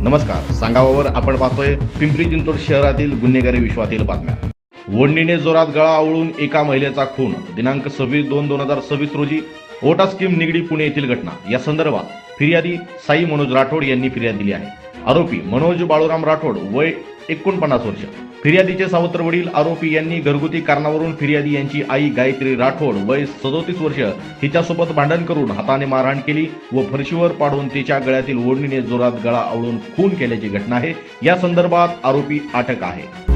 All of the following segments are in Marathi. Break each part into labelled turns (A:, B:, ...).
A: नमस्कार, सांगावावर आपण पाहतोय पिंपरी चिंचवड शहरातील गुन्हेगारी विश्वातील बातम्या। ओढणीने जोरात गळा आवळून एका महिलेचा खून। दिनांक 26/2/2026 रोजी ओटा स्कीम निगडी पुणे येथील घटना। या संदर्भात फिर्यादी साई मनोज राठोड यांनी फिर्याद दिली आहे। आरोपी मनोज बाळूराम राठोड वय 49 वर्ष। फिर्यादीचे सावत्र वडील आरोपी यांनी घरगुती कारणावरून फिर्यादी यांची आई गायत्री राठोड वय 37 वर्ष हिच्यासोबत भांडण करून हाताने मारहाण केली व फरशीवर पाडून तिच्या गळ्यातील ओढणीने जोरात गळा आवळून खून केल्याची घटना आहे। या संदर्भात आरोपी अटक आहे।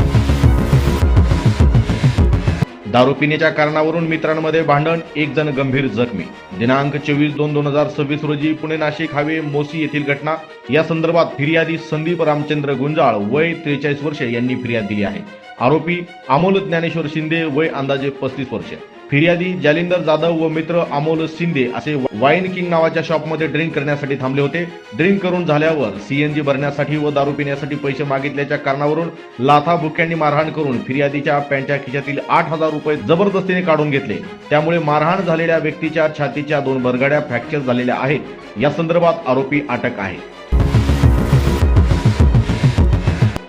A: दारू पिण्याच्या कारणावरून मित्रांमध्ये भांडण, एक जण गंभीर जखमी। दिनांक 24/2/2026 रोजी पुणे नाशिक हायवे मोसी येथील घटना। या संदर्भात फिर्यादी संदीप रामचंद्र गुंजाळ वय 43 वर्ष यांनी फिर्याद दिली आहे। आरोपी अमोल ज्ञानेश्वर शिंदे वय अंदाजे 35 वर्ष। फिर्यादी जालिंदर जाधव व मित्र अमोल शिंदे असे वाईन किंग नावाच्या शॉपमध्ये ड्रिंक करण्यासाठी थांबले होते। ड्रिंक करून झाल्यावर सीएनजी भरण्यासाठी व दारू पिण्यासाठी पैसे मागितल्याच्या कारणावरून लाथाबुक्क्यांनी मारहाण करून फिर्यादीच्या पॅन्टच्या खिशातील 8,000 रुपये जबरदस्तीने काढून घेतले। त्यामुळे मारहाण झालेल्या व्यक्तीच्या छातीच्या 2 बरगड्या फ्रॅक्चर झालेल्या आहेत। या संदर्भात आरोपी अटक आहे।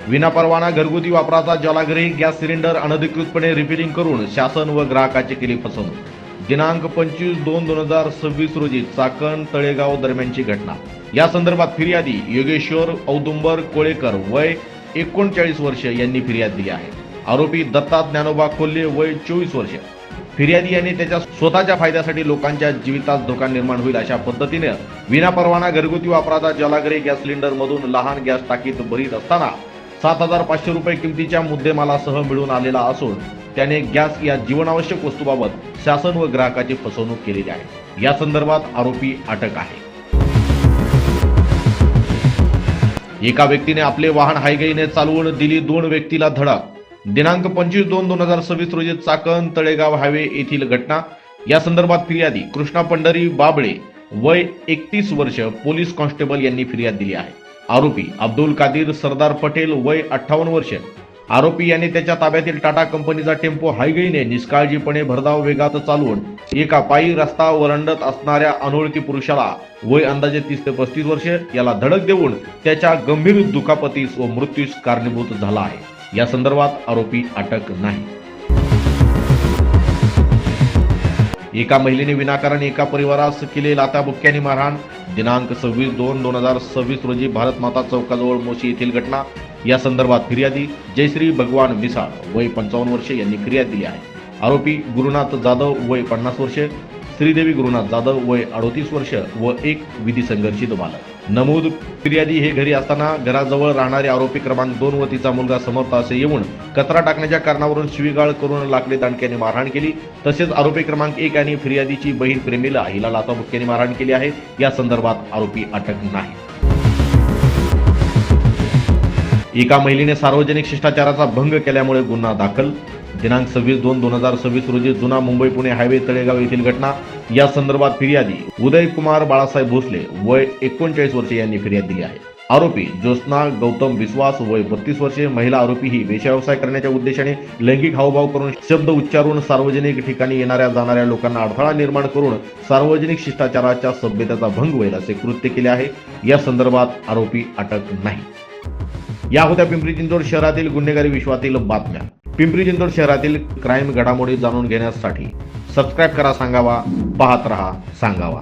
A: विनापरवाना घरगुती वापराचा ज्वालाग्रही गॅस सिलेंडर अनधिकृतपणे रिफिलिंग करून शासन व ग्राहकाची केली फसवणूक। दिनांक 25/2/2026 रोजी चाकण तळेगाव दरम्यानची घटना। या संदर्भात फिर्यादी योगेश्वर औदुंबर कोळेकर वय 39 वर्ष यांनी फिर्याद दिली आहे। आरोपी दत्ता ज्ञानोबा कोल्हे वय 24 वर्ष। फिर्यादी यांनी त्याच्या स्वतःच्या फायद्यासाठी लोकांच्या जीवितात धोका निर्माण होईल अशा पद्धतीने विनापरवाना घरगुती वापराचा ज्वालाग्रही गॅस सिलेंडर मधून लहान गॅस टाकीत भरीत असताना 7,500 रुपये किमतीच्या मुद्देमालासह मिळून आलेला असून त्याने गॅस या जीवनावश्यक वस्तूबाबत शासन व ग्राहकाची फसवणूक केलेली आहे। या संदर्भात आरोपी अटक आहे। एका व्यक्तीने आपले वाहन हायगईने चालवून दिली 2 व्यक्तीला धडक। दिनांक 25/2/2026 रोजी चाकण तळेगाव हायवे येथील घटना। या संदर्भात फिर्यादी कृष्णा पंढरी बाबळे वय 31 वर्ष पोलीस कॉन्स्टेबल यांनी फिर्याद दिली आहे। आरोपी अब्दुल कादिर सरदार पटेल वय 58 वर्ष। आरोपी यांनी त्याच्या ताब्यातील टाटा कंपनीचा टेम्पो हायगईने निष्काळजीपणे भरधाव वेगात चालवून एका पायी रस्ता ओलांडत असणाऱ्या अनोळखी पुरुषाला वय अंदाजे 30 ते 35 वर्ष याला धडक देऊन त्याच्या गंभीर दुखापतीस व मृत्यूस कारणीभूत झाला आहे। या संदर्भात आरोपी अटक नाही। एका महिलेने विनाकारण एका परिवारास केले लाथाबुक्क्यांनी मारहाण। दिनांक 26/2/2026 रोजी भारत माता चौकाजवळ मोशी येथील घटना। या संदर्भात फिर्यादी जयश्री भगवान मिसाळ वय 55 वर्ष यांनी फिर्याद दिली आहे। आरोपी गुरुनाथ जाधव वय 50 वर्ष, श्रीदेवी गुरुनाथ जाधव वय 38 वर्ष व एक विधी संघर्षित बालक। नमूद फिर्यादी हे घरी असताना घराजवळ राहणारे आरोपी क्रमांक 2 व तिचा मुलगा समर्थ असे येऊन कचरा टाकण्याच्या कारणावरून शिवीगाळ करून लाकडी दांडक्याने मारहाण केली। तसेच आरोपी क्रमांक 1 आणि फिर्यादीची बहीण प्रेमिला हिला लाथाबुक्क्यांनी मारहाण केली आहे। या संदर्भात आरोपी अटक नाही। एका महिलेने सार्वजनिक शिष्टाचाराचा भंग केल्यामुळे गुन्हा दाखल। दिनांक 26/2/2026 रोजी जुना मुंबई पुणे हायवे तळेगाव येथील घटना। या संदर्भात फिर्यादी उदय कुमार बाळासाहेब भोसले वय 39 वर्ष यांनी फिर्याद दिली आहे। आरोपी ज्योत्स्ना गौतम विश्वास वय 32 वर्षे। महिला आरोपी ही वेश्याव्यवसाय करण्याच्या उद्देशाने लैंगिक हावभाव करून शब्द उच्चारून सार्वजनिक ठिकाणी येणाऱ्या जाणाऱ्या लोकांना अडथळा निर्माण करून सार्वजनिक शिष्टाचाराच्या सभ्यतेचा भंग होईल असे कृत्य केले आहे। या संदर्भात आरोपी अटक नाही। या होत्या पिंपरी चिंचवड शहरातील गुन्हेगारी विश्वातील बातम्या। पिंपरी चिंचवड शहरातील क्राईम घडामोडी जाणून घेण्यासाठी सबस्क्राईब करा सांगावा, पाहत रहा सांगावा।